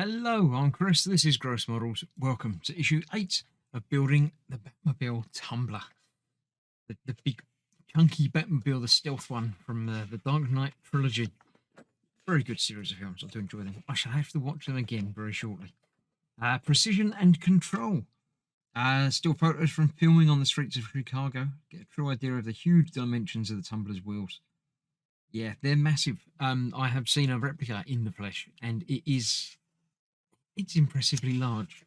Hello, I'm Chris. This is Gross Models. Welcome to issue 8 of building the Batmobile Tumbler. The big, chunky Batmobile, the stealth one from the Dark Knight trilogy. Very good series of films. I do enjoy them. I shall have to watch them again very shortly. Precision and control. Still photos from filming on the streets of Chicago. Get a true idea of the huge dimensions of the Tumbler's wheels. Yeah, they're massive. I have seen a replica in the flesh, and it's impressively large.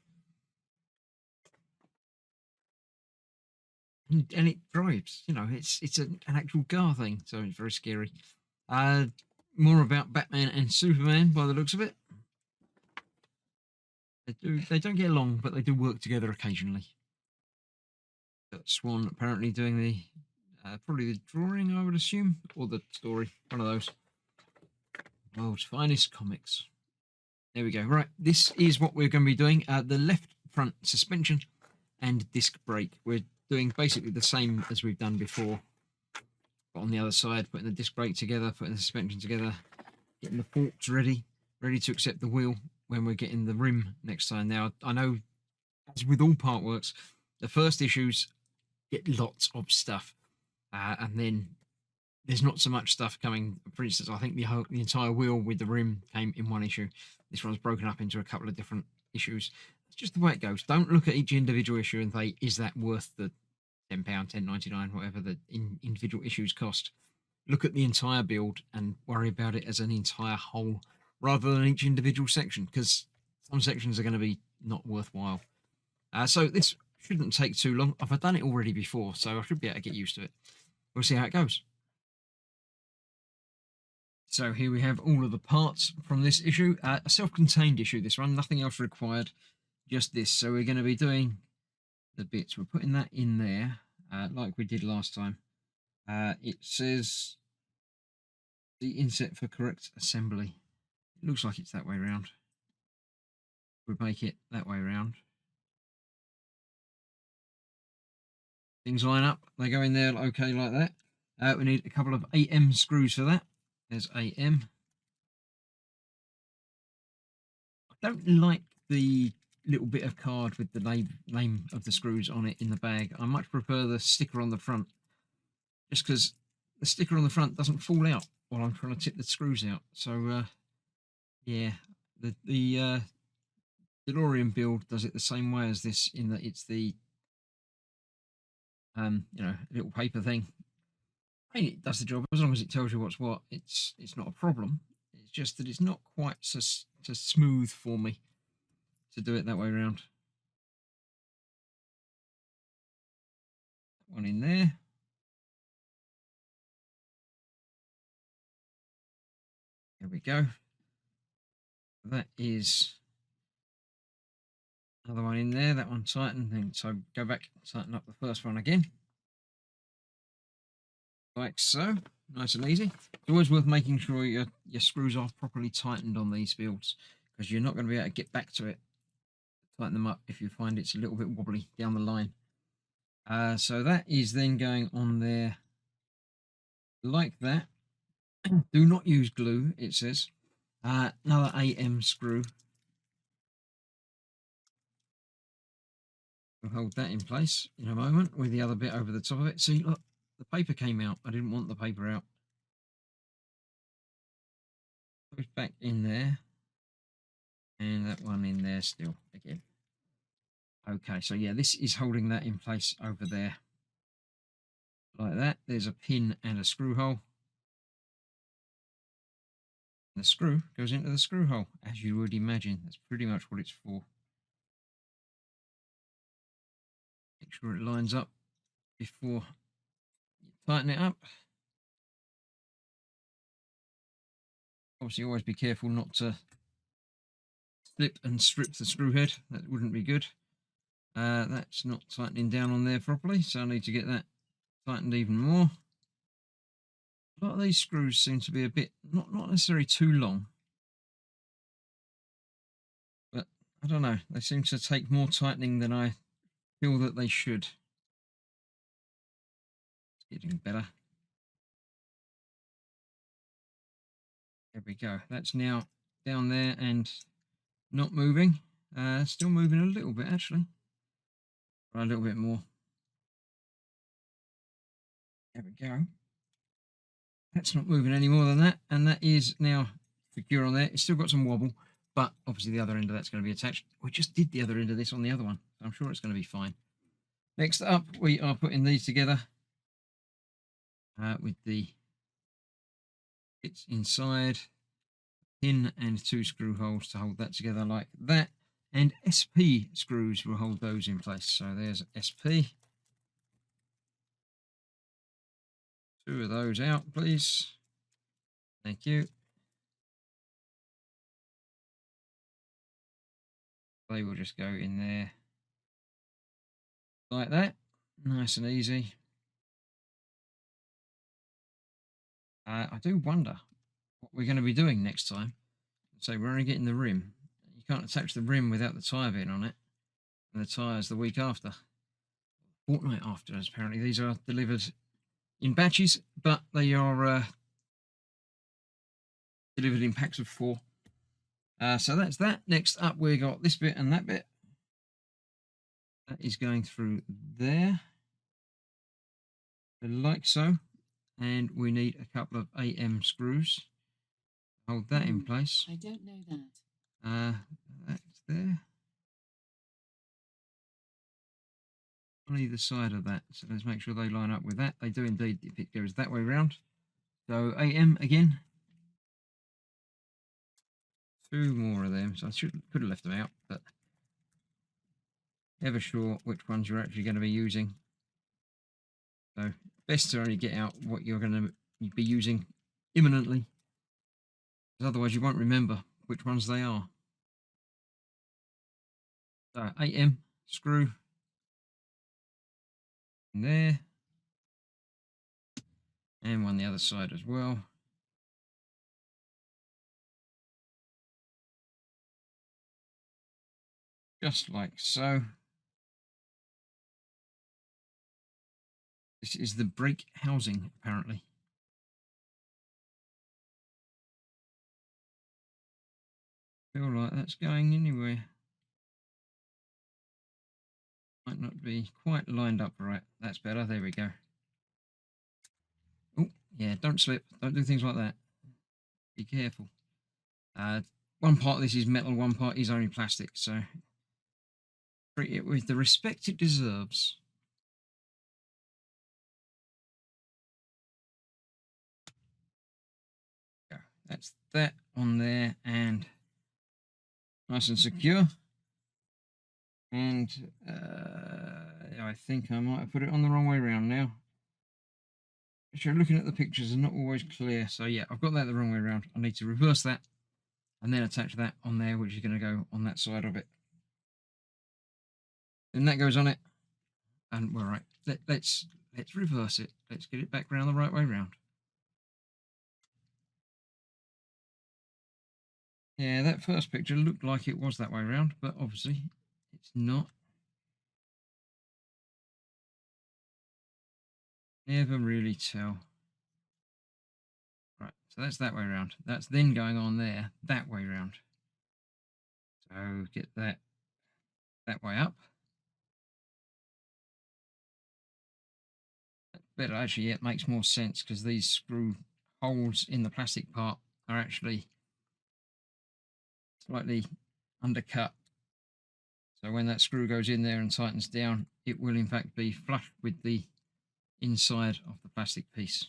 And it drives. It's an actual car thing, so it's very scary. Uh, More about Batman and Superman by the looks of it. They don't get along, but they do work together occasionally. Got Swan apparently doing the probably the drawing, I would assume, or the story. One of those. World's finest comics. There we go. Right, this is what we're going to be doing. The left front suspension and disc brake. We're doing basically the same as we've done before. But on the other side, putting the disc brake together, putting the suspension together, getting the forks ready to accept the wheel when we're getting the rim next time. Now, I know, as with all part works, the first issues get lots of stuff, and then there's not so much stuff coming. For instance, I think the entire wheel with the rim came in one issue. This one's broken up into a couple of different issues. It's just the way it goes. Don't look at each individual issue and say, is that worth the £10, £10.99, whatever the individual issues cost? Look at the entire build and worry about it as an entire whole rather than each individual section, because some sections are going to be not worthwhile. So this shouldn't take too long. I've done it already before, so I should be able to get used to it. We'll see how it goes. So here we have all of the parts from this issue. A self-contained issue, this one. Nothing else required, just this. So we're going to be doing the bits. We're putting that in there like we did last time. It says the inset for correct assembly. It looks like it's that way around. We'd make it that way around. Things line up. They go in there okay like that. We need a couple of AM screws for that. There's AM. I don't like the little bit of card with the name of the screws on it in the bag. I much prefer the sticker on the front, just because the sticker on the front doesn't fall out while I'm trying to tip the screws out. So yeah, the DeLorean build does it the same way as this, in that it's the little paper thing. I mean, it does the job as long as it tells you what's what. It's not a problem. It's just that it's not quite so smooth for me to do it that way around. One in there. There we go. That is another one in there. That one tightened. Then so go back, tighten up the first one again, like so. Nice and easy. It's always worth making sure your screws are properly tightened on these builds, because you're not going to be able to get back to it, tighten them up, if you find it's a little bit wobbly down the line. So that is then going on there like that. Do not use glue, it says. Another AM screw. We'll hold that in place in a moment with the other bit over the top of it. See, look, the paper came out. I didn't want the paper out. Goes back in there. And that one in there still again. Okay, so yeah, this is holding that in place over there. Like that. There's a pin and a screw hole. And the screw goes into the screw hole, as you would imagine. That's pretty much what it's for. Make sure it lines up before you tighten it up. Obviously, always be careful not to slip and strip the screw head. That wouldn't be good. That's not tightening down on there properly, so I need to get that tightened even more. A lot of these screws seem to be a bit, not necessarily too long, but I don't know, they seem to take more tightening than I feel that they should. It's getting better. There we go. That's now down there and not moving. Still moving a little bit, actually. A little bit more. There we go. That's not moving any more than that, and that is now secure on there. It's still got some wobble, but obviously the other end of that's going to be attached. We just did the other end of this on the other one, so I'm sure it's going to be fine. Next up, we are putting these together with the bits inside, pin and 2 screw holes to hold that together like that, and SP screws will hold those in place. So there's SP. 2 of those out, please. Thank you. They will just go in there like that, nice and easy. I do wonder what we're going to be doing next time. So we're only getting the rim. You can't attach the rim without the tyre being on it, and the tyre's the week after, fortnight after. As apparently these are delivered in batches, but they are delivered in packs of 4. So that's that. Next up, we got this bit and that bit. That is going through there, like so. And we need a couple of AM screws. Hold that in place. I don't know that. That's there. On either side of that. So let's make sure they line up with that. They do indeed if it goes that way round. So AM again. 2 more of them. So I could have left them out, but never sure which ones you're actually going to be using. So best to only get out what you're going to be using imminently, because otherwise you won't remember which ones they are. So AM screw in there, and one the other side as well. Just like so. This is the brake housing, apparently. Feel like that's going anywhere. Might not be quite lined up right. That's better. There we go. Oh, yeah, don't slip. Don't do things like that. Be careful. One part of this is metal, one part is only plastic, so treat it with the respect it deserves. That's that on there, and nice and secure. And I think I might have put it on the wrong way around now. Actually, looking at the pictures is not always clear. So yeah, I've got that the wrong way around. I need to reverse that and then attach that on there, which is going to go on that side of it. Then that goes on it. And we're right. Let's reverse it. Let's get it back around the right way round. Yeah, that first picture looked like it was that way round, but obviously it's not. Never really tell. Right, so that's that way round. That's then going on there, that way round. So get that way up. Better actually, yeah, it makes more sense because these screw holes in the plastic part are actually slightly undercut. So when that screw goes in there and tightens down, it will in fact be flush with the inside of the plastic piece.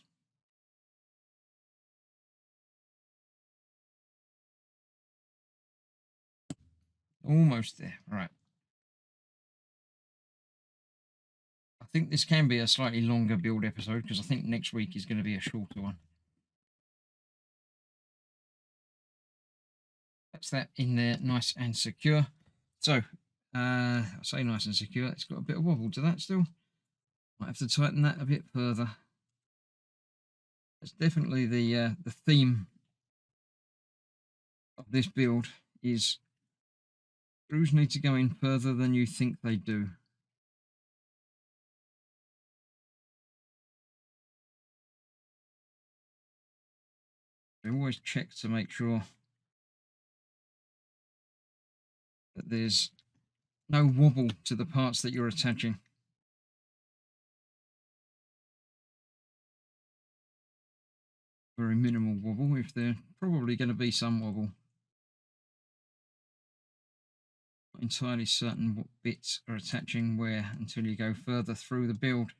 Almost there, right. I think this can be a slightly longer build episode because I think next week is going to be a shorter one. That's that in there, nice and secure. So, I say nice and secure, it's got a bit of wobble to that still. Might have to tighten that a bit further. It's definitely the theme of this build is screws need to go in further than you think they do. I always check to make sure that there's no wobble to the parts that you're attaching. Very minimal wobble, if there's probably going to be some wobble. Not entirely certain what bits are attaching where until you go further through the build.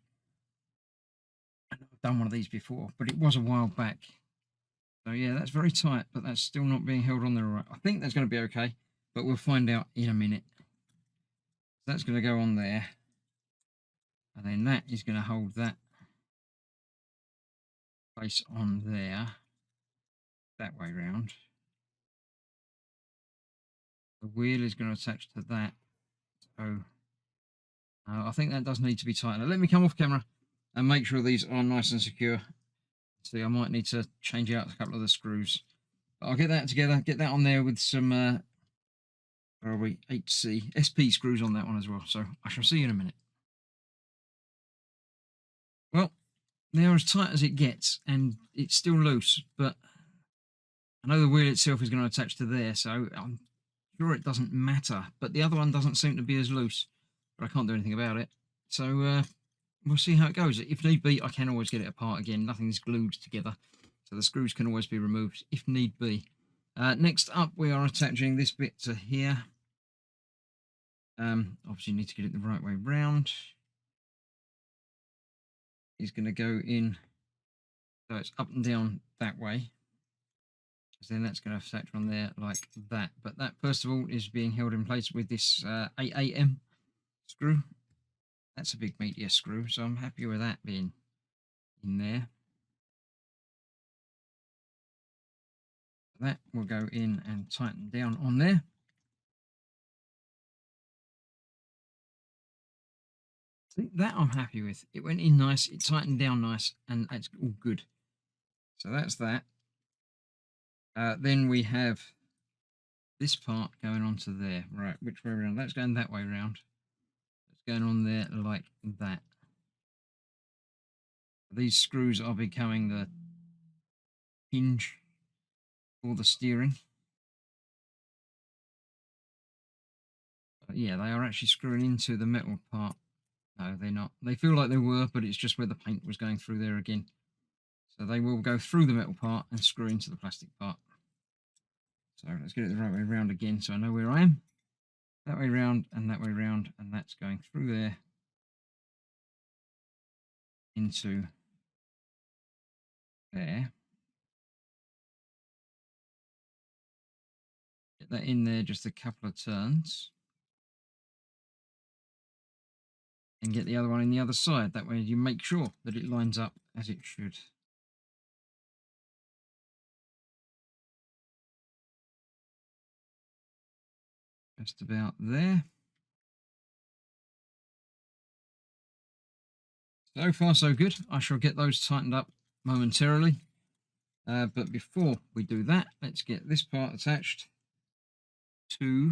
I've done one of these before, but it was a while back. So yeah, that's very tight, but that's still not being held on there right. I think that's going to be okay, but we'll find out in a minute. That's going to go on there, and then that is going to hold that place on there, that way round. The wheel is going to attach to that. So I think that does need to be tightened. Let me come off camera and make sure these are nice and secure. See, I might need to change out a couple of the screws. But I'll get that together, get that on there with some, where are we? HC, SP screws on that one as well. So I shall see you in a minute. Well, they're as tight as it gets, and it's still loose, but I know the wheel itself is going to attach to there, so I'm sure it doesn't matter. But the other one doesn't seem to be as loose, but I can't do anything about it. So we'll see how it goes. If need be, I can always get it apart again. Nothing's glued together, so the screws can always be removed if need be. Next up, we are attaching this bit to here. Obviously, you need to get it the right way round. It's going to go in, so it's up and down that way. So then that's going to attach on there like that. But that, first of all, is being held in place with this 8am screw. That's a big meteor screw, so I'm happy with that being in there. That will go in and tighten down on there. See, that I'm happy with. It went in nice, it tightened down nice, and it's all good. So that's that. Then we have this part going onto there. Right, which way around? That's going that way around. It's going on there like that. These screws are becoming the hinge for the steering. But yeah, they are actually screwing into the metal part. No, they're not. They feel like they were, but it's just where the paint was going through there again. So they will go through the metal part and screw into the plastic part. So let's get it the right way around again so I know where I am. That way round and that way round, and that's going through there into there. Get that in there just a couple of turns. And get the other one in the other side. That way you make sure that it lines up as it should. Just about there. So far so good. I shall get those tightened up momentarily. But before we do that, let's get this part attached to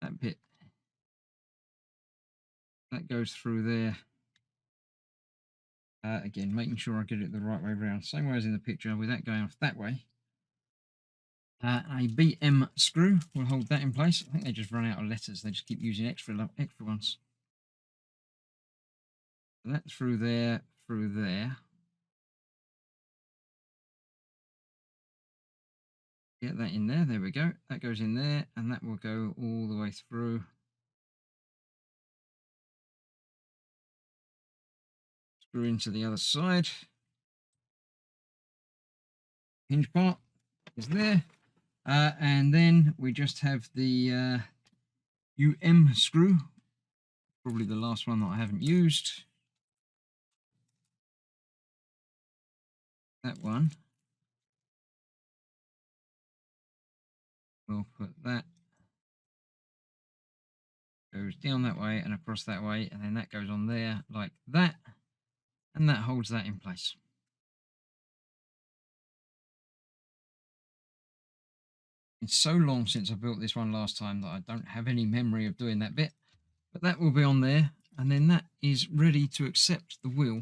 that bit. That goes through there. Again, making sure I get it the right way around. Same way as in the picture, with that going off that way. A BM screw will hold that in place. I think they just run out of letters. They just keep using extra ones. So that through there, through there. Get that in there. There we go. That goes in there, and that will go all the way through. Screw into the other side. Hinge part is there. And then we just have the screw, probably the last one that I haven't used. That one. We'll put that, goes down that way and across that way, and then that goes on there like that, and that holds that in place. It's so long since I built this one last time that I don't have any memory of doing that bit, but that will be on there, and then that is ready to accept the wheel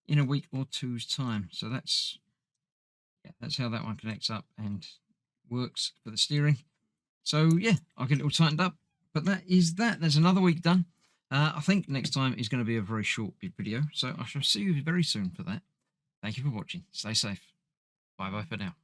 in a week or two's time. So that's how that one connects up and works for the steering. So yeah, I'll get it all tightened up. But that is that. There's another week done. I think next time is going to be a very short video. So I shall see you very soon for that. Thank you for watching. Stay safe. Bye bye for now.